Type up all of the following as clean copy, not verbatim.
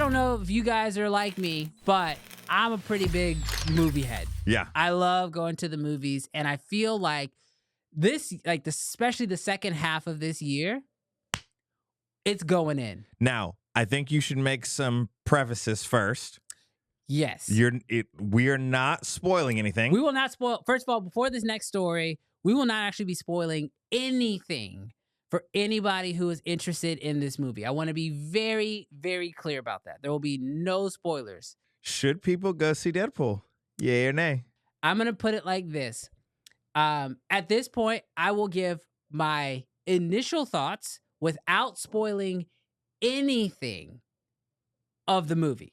don't know if you guys are like me, but I'm a pretty big movie head. Yeah. I love going to the movies, and I feel like especially the second half of this year, it's going in. Now, I think you should make some prefaces first. Yes. We are not spoiling anything. We will not spoil. First of all, before this next story, we will not actually be spoiling anything for anybody who is interested in this movie. I want to be very, very clear about that. There will be no spoilers. Should people go see Deadpool? Yay or nay? I'm going to put it like this. At this point, I will give my initial thoughts without spoiling anything of the movie.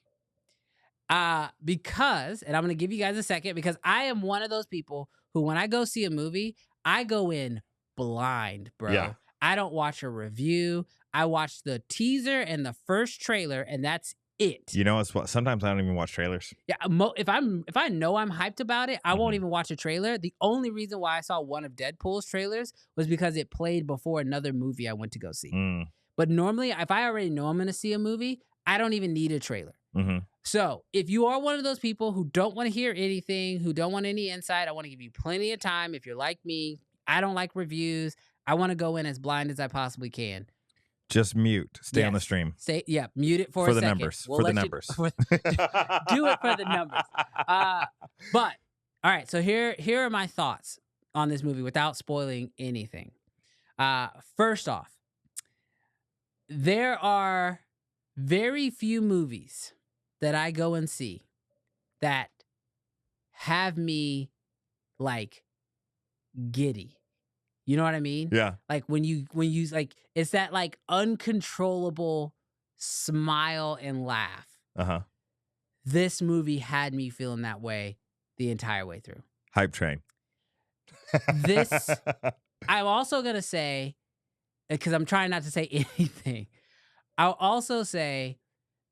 Because, and I'm going to give you guys a second, because I am one of those people who, when I go see a movie, I go in blind, bro. Yeah. I don't watch a review. I watch the teaser and the first trailer, and that's it. You know, sometimes I don't even watch trailers. Yeah, if I know I'm hyped about it, I won't even watch a trailer. The only reason why I saw one of Deadpool's trailers was because it played before another movie I went to go see. But normally, if I already know I'm going to see a movie, I don't even need a trailer. So if you are one of those people who don't want to hear anything, who don't want any insight, I want to give you plenty of time. If you're like me, I don't like reviews. I want to go in as blind as I possibly can. Just mute. Stay on the stream. Mute it for a the second. Numbers. We'll for the let numbers. Do it for the numbers. But all right, so here are my thoughts on this movie without spoiling anything. First off, there are very few movies that I go and see that have me like giddy. You know what I mean? Yeah. Like when you like, it's that like uncontrollable smile and laugh. This movie had me feeling that way the entire way through. Hype train. This, I'm also going to say, because I'm trying not to say anything, I'll also say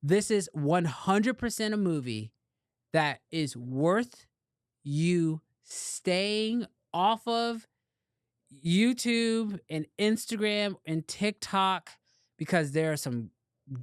this is 100% a movie that is worth you staying off of YouTube and Instagram and TikTok, because there are some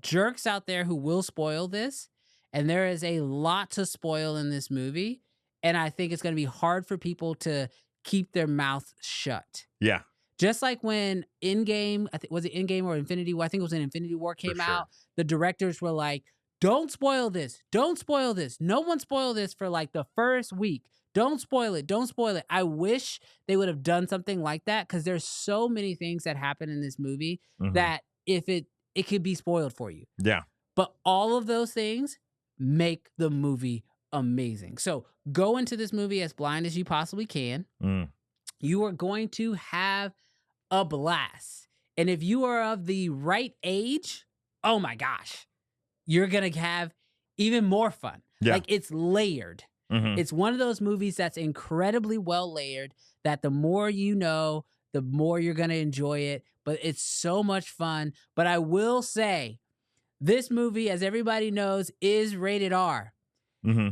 jerks out there who will spoil this, and there is a lot to spoil in this movie, and I think it's going to be hard for people to keep their mouth shut. Yeah. Just like when Endgame, was it Endgame or Infinity War? I think it was when Infinity War came out. The directors were like, don't spoil this. Don't spoil this. No one spoil this for like the first week. Don't spoil it. Don't spoil it. I wish they would have done something like that, because there's so many things that happen in this movie that if it could be spoiled for you. Yeah. But all of those things make the movie amazing. So go into this movie as blind as you possibly can. You are going to have a blast. And if you are of the right age, oh my gosh, you're going to have even more fun. Yeah. Like, it's layered. It's one of those movies that's incredibly well layered, that the more you know, the more you're going to enjoy it. But it's so much fun. But I will say, this movie, as everybody knows, is rated R.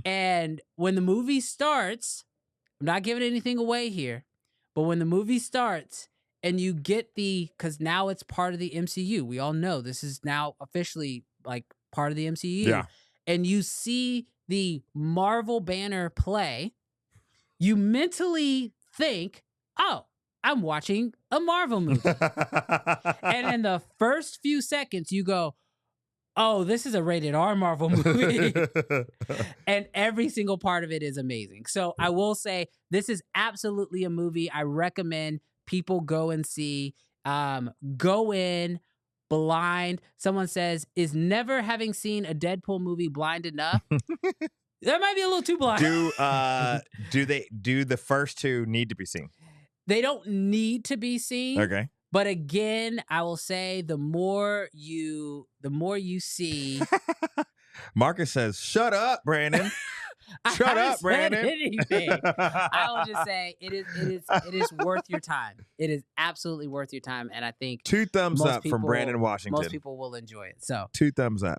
And when the movie starts, I'm not giving anything away here, but when the movie starts and you get because now it's part of the MCU. We all know this is now officially like part of the MCU. Yeah. And you see the Marvel banner play, you mentally think, oh, I'm watching a Marvel movie. And in the first few seconds, you go, oh, this is a rated R Marvel movie. And every single part of it is amazing. So I will say, this is absolutely a movie I recommend people go and see. Go in blind. Someone says, is never having seen a Deadpool movie blind enough? That might be a little too blind. Do the first two need to be seen? They don't need to be seen. Okay. But again, I will say, the more you see. Marcus says, "Shut up, Brandon." Shut up, Brandon. Anything. I will just say it is worth your time. It is absolutely worth your time, and I think 2 thumbs up from Brandon Washington. Most people will enjoy it. So 2 thumbs up.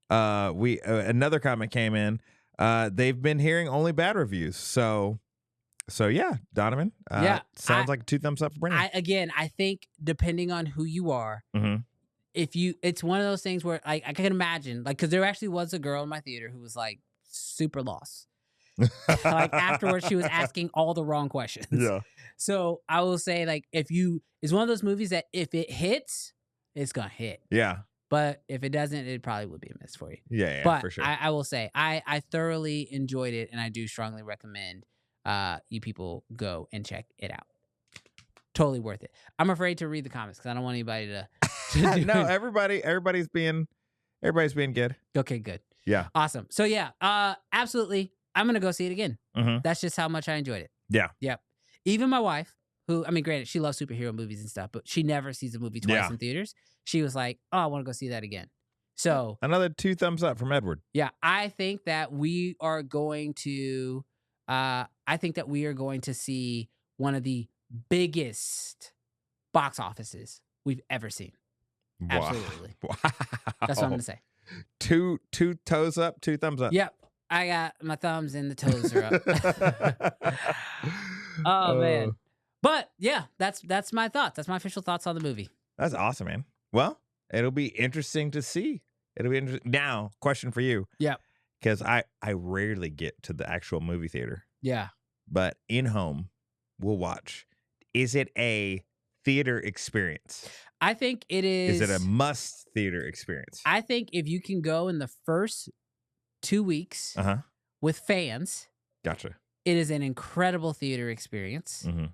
Another comment came in. They've been hearing only bad reviews. So yeah, Donovan. Sounds like 2 thumbs up for Brandon. I think depending on who you are, it's one of those things where I can imagine, like, because there actually was a girl in my theater who was like super lost. Like afterwards, she was asking all the wrong questions. Yeah. So I will say, like, it's one of those movies that if it hits, it's gonna hit. Yeah. But if it doesn't, it probably would be a miss for you. Yeah, But for sure. I will say, I thoroughly enjoyed it, and I do strongly recommend you people go and check it out. Totally worth it. I'm afraid to read the comments because I don't want anybody to do No, it. everybody's being good. Okay, good. Yeah. Awesome. So yeah, absolutely. I'm gonna go see it again. Mhm. That's just how much I enjoyed it. Yeah. Yep. Even my wife, who, I mean, granted, she loves superhero movies and stuff, but she never sees a movie twice Yeah. in theaters. She was like, "Oh, I want to go see that again." So Another 2 thumbs up from Edward. yeah, I think that we are going to see one of the biggest box offices we've ever seen. Absolutely. Wow. That's what I'm gonna say. 2 toes up, 2 thumbs up. Yep. I got my thumbs and the toes are up. Oh man. But yeah, that's my thoughts. That's my official thoughts on the movie. That's awesome, man. Well, it'll be interesting to see. It'll be interesting. Now, question for you. Yep. Because I rarely get to the actual movie theater. Yeah. But in home, we'll watch. Is it a theater experience? I think it is. Is it a must theater experience? I think if you can go in the first 2 weeks with fans, Gotcha. it is an incredible theater experience. Mm-hmm.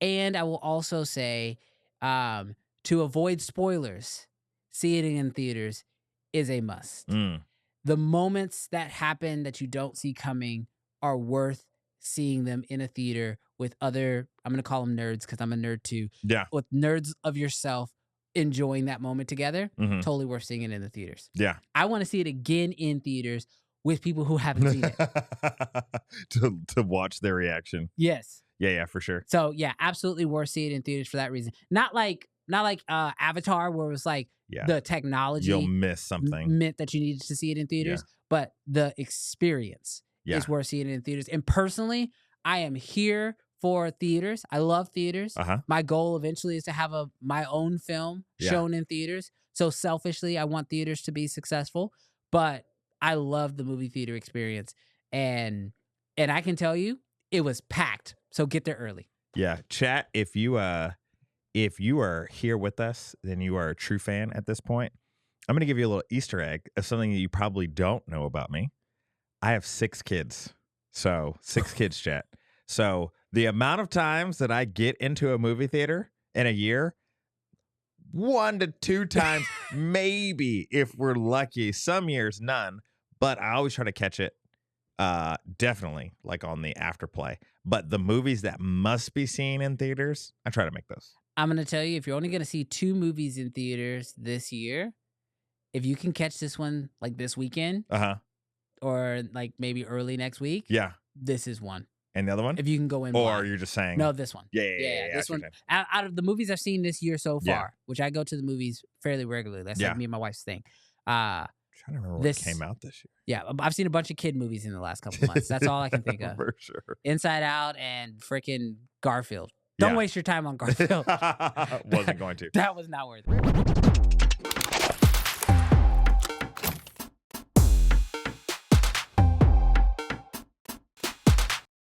And I will also say, to avoid spoilers, seeing it in theaters is a must. The moments that happen that you don't see coming are worth seeing them in a theater with other, I'm going to call them nerds because I'm a nerd too. Yeah. With nerds of yourself enjoying that moment together. Mhm. Totally worth seeing it in the theaters. Yeah. I want to see it again in theaters with people who haven't seen it. to watch their reaction. Yes. Yeah, for sure. So yeah, absolutely worth seeing it in theaters for that reason. Not like Avatar, where it was like the technology You'll miss something. meant that you needed to see it in theaters, but the experience is worth seeing it in theaters. And personally, I am here for theaters. I love theaters. My goal eventually is to have my own film shown in theaters. So selfishly, I want theaters to be successful, but I love the movie theater experience. And I can tell you, it was packed. So get there early. Yeah. Chat, if you are here with us, then you are a true fan at this point. I'm going to give you a little Easter egg of something that you probably don't know about me. I have 6 kids. So 6 kids, chat. So the amount of times that I get into a movie theater in a year, 1 to 2 times, maybe if we're lucky. Some years, none. But I always try to catch it. Definitely like on the afterplay. But the movies that must be seen in theaters, I try to make those. I'm going to tell you, if you're only going to see 2 movies in theaters this year, if you can catch this one like this weekend, or like maybe early next week, this is one. And the other one? If you can go in, or you're just saying no, this one. Yeah. This one. Out of the movies I've seen this year so far, which I go to the movies fairly regularly. That's like me and my wife's thing. I'm trying to remember what came out this year. Yeah, I've seen a bunch of kid movies in the last couple of months. That's all I can think of. For sure. Inside Out and freaking Garfield. Don't waste your time on Garfield. Wasn't going to. That was not worth it.